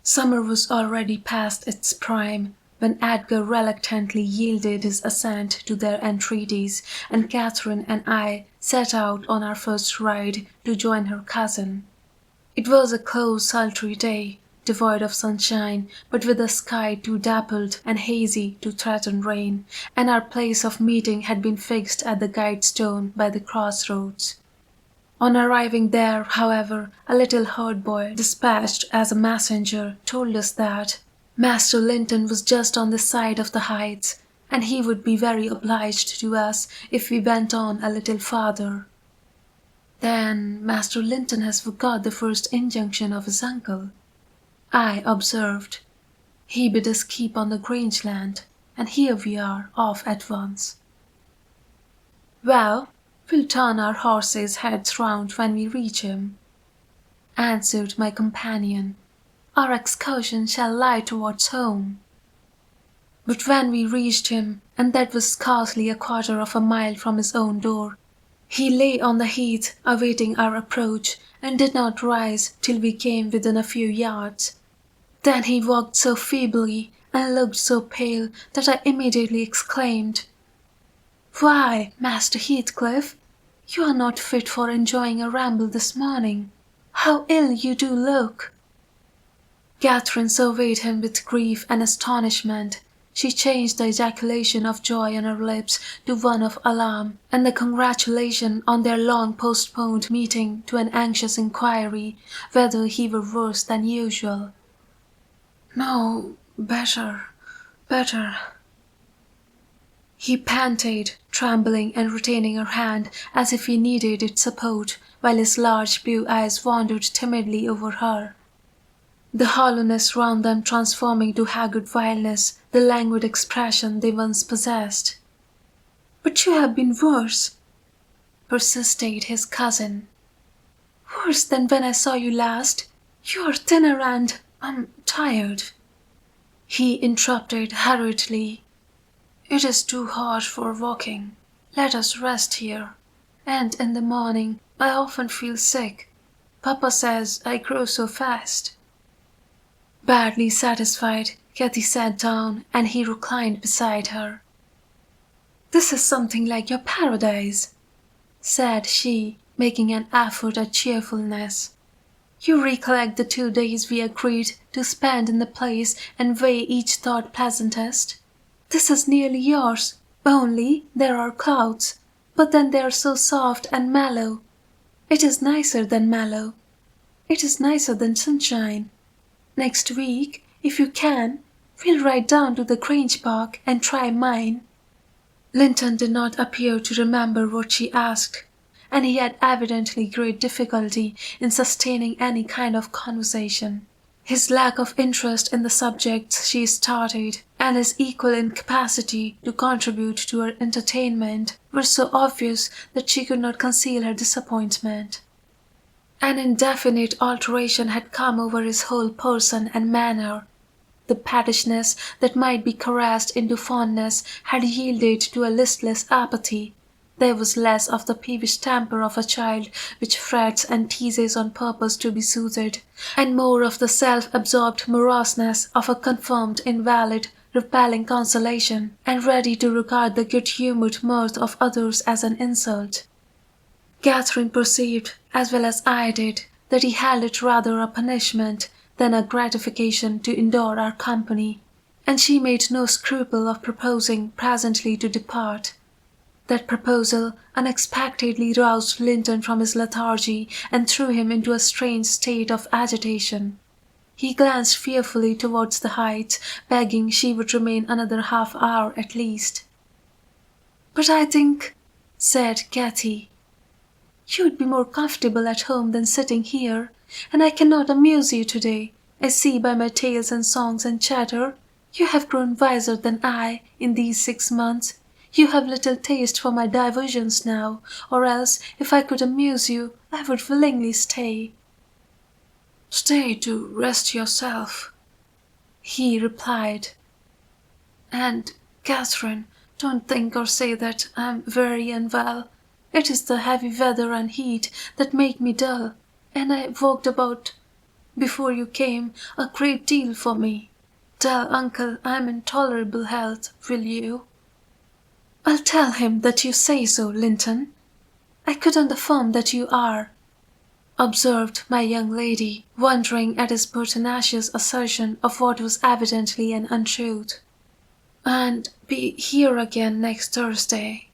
Summer was already past its prime when Edgar reluctantly yielded his assent to their entreaties, and Catherine and I set out on our first ride to join her cousin. It was a close, sultry day, devoid of sunshine, but with a sky too dappled and hazy to threaten rain, and our place of meeting had been fixed at the guide stone by the crossroads. On arriving there, however, a little herd boy, dispatched as a messenger, told us that Master Linton was just on this side of the heights, and he would be very obliged to us if we went on a little farther. Then Master Linton has forgot the first injunction of his uncle, I observed. He bid us keep on the Grangeland, and here we are, off at once. Well, we'll turn our horses' heads round when we reach him, answered my companion. Our excursion shall lie towards home. But when we reached him, and that was scarcely a quarter of a mile from his own door, he lay on the heath awaiting our approach, and did not rise till we came within a few yards. Then he walked so feebly and looked so pale that I immediately exclaimed, "Why, Master Heathcliff, you are not fit for enjoying a ramble this morning. How ill you do look!" Catherine surveyed him with grief and astonishment. She changed the ejaculation of joy on her lips to one of alarm, and the congratulation on their long-postponed meeting to an anxious inquiry whether he were worse than usual. "No, better. He panted, trembling and retaining her hand as if he needed its support, while his large blue eyes wandered timidly over her, the hollowness round them transforming to haggard wildness the languid expression they once possessed. "But you have been worse," persisted his cousin. "Worse than when I saw you last. You are thinner and tired." He interrupted hurriedly. "It is too hot for walking. Let us rest here. And in the morning I often feel sick. Papa says I grow so fast." Badly satisfied, Kathy sat down and he reclined beside her. "This is something like your paradise," said she, making an effort at cheerfulness. "You recollect the 2 days we agreed to spend in the place and weigh each thought pleasantest? This is nearly yours, only there are clouds, but then they are so soft and mellow. It is nicer than mellow. It is nicer than sunshine. Next week, if you can, we'll ride down to the Grange Park and try mine." Linton did not appear to remember what she asked, and he had evidently great difficulty in sustaining any kind of conversation. His lack of interest in the subjects she started, and his equal incapacity to contribute to her entertainment, were so obvious that she could not conceal her disappointment. An indefinite alteration had come over his whole person and manner. The pettishness that might be caressed into fondness had yielded to a listless apathy. There was less of the peevish temper of a child which frets and teases on purpose to be soothed, and more of the self-absorbed moroseness of a confirmed invalid, repelling consolation, and ready to regard the good-humoured mirth of others as an insult. Catherine perceived, as well as I did, that he held it rather a punishment than a gratification to endure our company, and she made no scruple of proposing presently to depart. That proposal unexpectedly roused Linton from his lethargy and threw him into a strange state of agitation. He glanced fearfully towards the heights, begging she would remain another half-hour at least. "But I think," said Kathy, "you would be more comfortable at home than sitting here, and I cannot amuse you today. I see by my tales and songs and chatter, you have grown wiser than I in these 6 months. You have little taste for my diversions now, or else, if I could amuse you, I would willingly stay." "Stay to rest yourself," he replied. "And, Catherine, don't think or say that I am very unwell. It is the heavy weather and heat that make me dull, and I walked about before you came, a great deal for me. Tell uncle I'm in tolerable health, will you?" "I'll tell him that you say so, Linton. I couldn't affirm that you are," observed my young lady, wondering at his pertinacious assertion of what was evidently an untruth. "And be here again next Thursday,"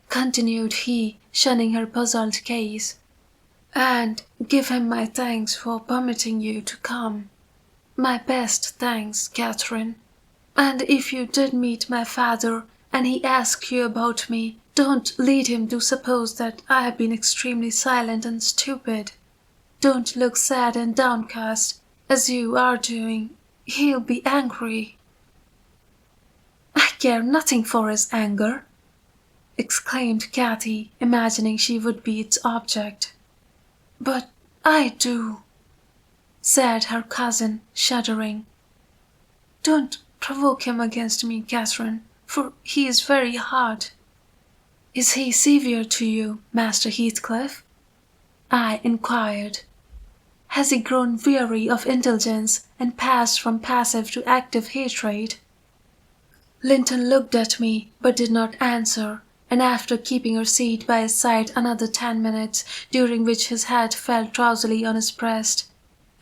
continued he, shunning her puzzled gaze. "And give him my thanks for permitting you to come. My best thanks, Catherine. And if you did meet my father and he asks you about me, don't lead him to suppose that I have been extremely silent and stupid. Don't look sad and downcast, as you are doing. He'll be angry." "I care nothing for his anger," exclaimed Cathy, imagining she would be its object. "But I do," said her cousin, shuddering. "Don't provoke him against me, Catherine, for he is very hard." "Is he severe to you, Master Heathcliff?" I inquired. "Has he grown weary of indulgence and passed from passive to active hatred?" Linton looked at me but did not answer, and after keeping her seat by his side another 10 minutes, during which his head fell drowsily on his breast,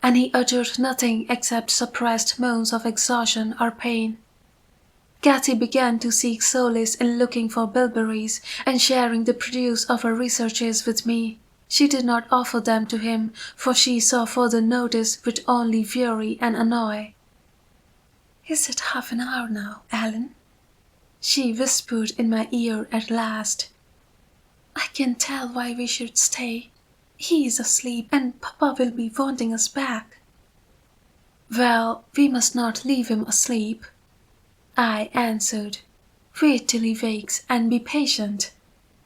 and he uttered nothing except suppressed moans of exhaustion or pain, Cathy began to seek solace in looking for bilberries and sharing the produce of her researches with me. She did not offer them to him, for she saw further notice would only weary and annoy. "Is it half an hour now, Ellen?" she whispered in my ear at last. "I can tell why we should stay. He is asleep, and Papa will be wanting us back." "Well, we must not leave him asleep," I answered. "Wait till he wakes, and be patient.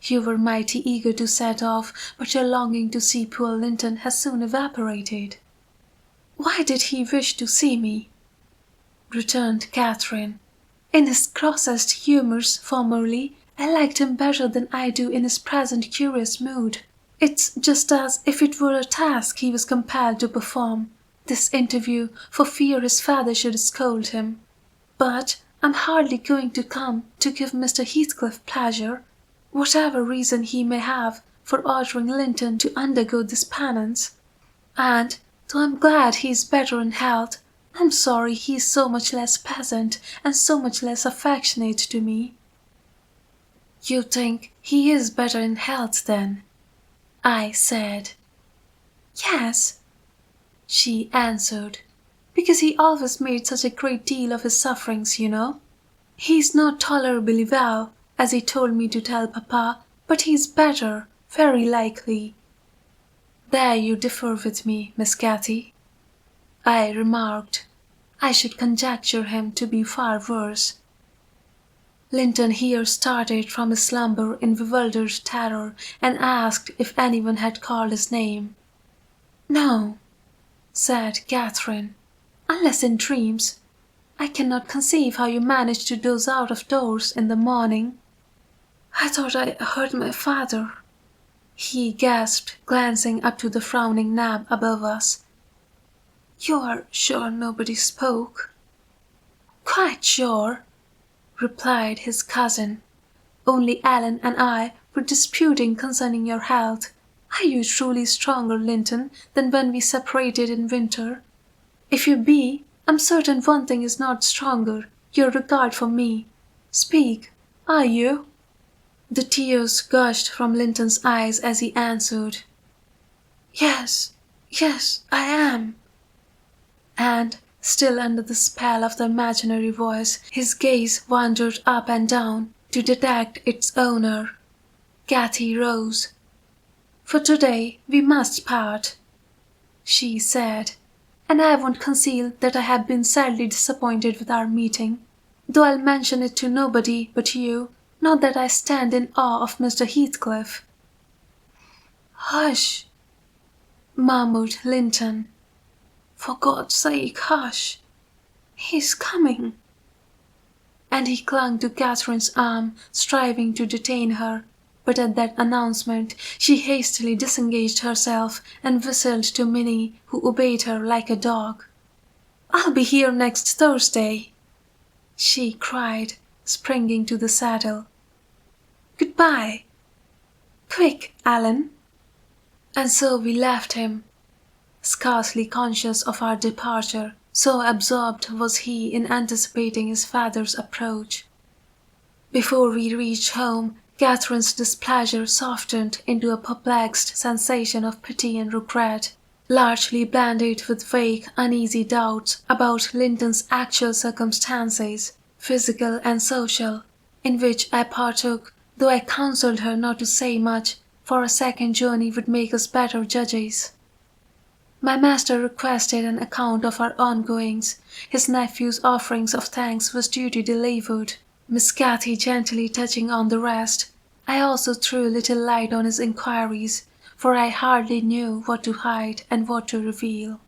You were mighty eager to set off, but your longing to see poor Linton has soon evaporated." "Why did he wish to see me?" returned Catherine. "In his grossest humours formerly, I liked him better than I do in his present curious mood. It's just as if it were a task he was compelled to perform, this interview, for fear his father should scold him. But I'm hardly going to come to give Mr. Heathcliff pleasure, whatever reason he may have for ordering Linton to undergo this penance. And, though I'm glad he is better in health, I'm sorry he is so much less pleasant and so much less affectionate to me." "You think he is better in health, then?" I said. "Yes," she answered, "because he always made such a great deal of his sufferings, you know. He's not tolerably well, as he told me to tell Papa, but he's better, very likely." "There you differ with me, Miss Cathy," I remarked. "I should conjecture him to be far worse." Linton here started from his slumber in bewildered terror and asked if anyone had called his name. "No," said Catherine, "unless in dreams. I cannot conceive how you manage to doze out of doors in the morning." "I thought I heard my father," he gasped, glancing up to the frowning nab above us. "You are sure nobody spoke?" "Quite sure," replied his cousin. "Only Ellen and I were disputing concerning your health. Are you truly stronger, Linton, than when we separated in winter? If you be, I'm certain one thing is not stronger, your regard for me. Speak, are you?" The tears gushed from Linton's eyes as he answered, "Yes, yes, I am." And, still under the spell of the imaginary voice, his gaze wandered up and down to detect its owner. Cathy rose. "For today we must part," she said, "and I won't conceal that I have been sadly disappointed with our meeting, though I'll mention it to nobody but you, not that I stand in awe of Mr. Heathcliff." "Hush!" murmured Linton. "For God's sake, hush! He's coming." And he clung to Catherine's arm, striving to detain her. but at that announcement she hastily disengaged herself and whistled to Minnie, who obeyed her like a dog. "I'll be here next Thursday," she cried, springing to the saddle. "Goodbye. Quick, Alan." And so we left him, scarcely conscious of our departure, so absorbed was he in anticipating his father's approach. Before we reached home, Catherine's displeasure softened into a perplexed sensation of pity and regret, largely blended with vague, uneasy doubts about Linton's actual circumstances, physical and social, in which I partook, though I counselled her not to say much, for a second journey would make us better judges. My master requested an account of our ongoings. His nephew's offerings of thanks was duty delivered, Miss Cathy gently touching on the rest. I also threw little light on his inquiries, for I hardly knew what to hide and what to reveal.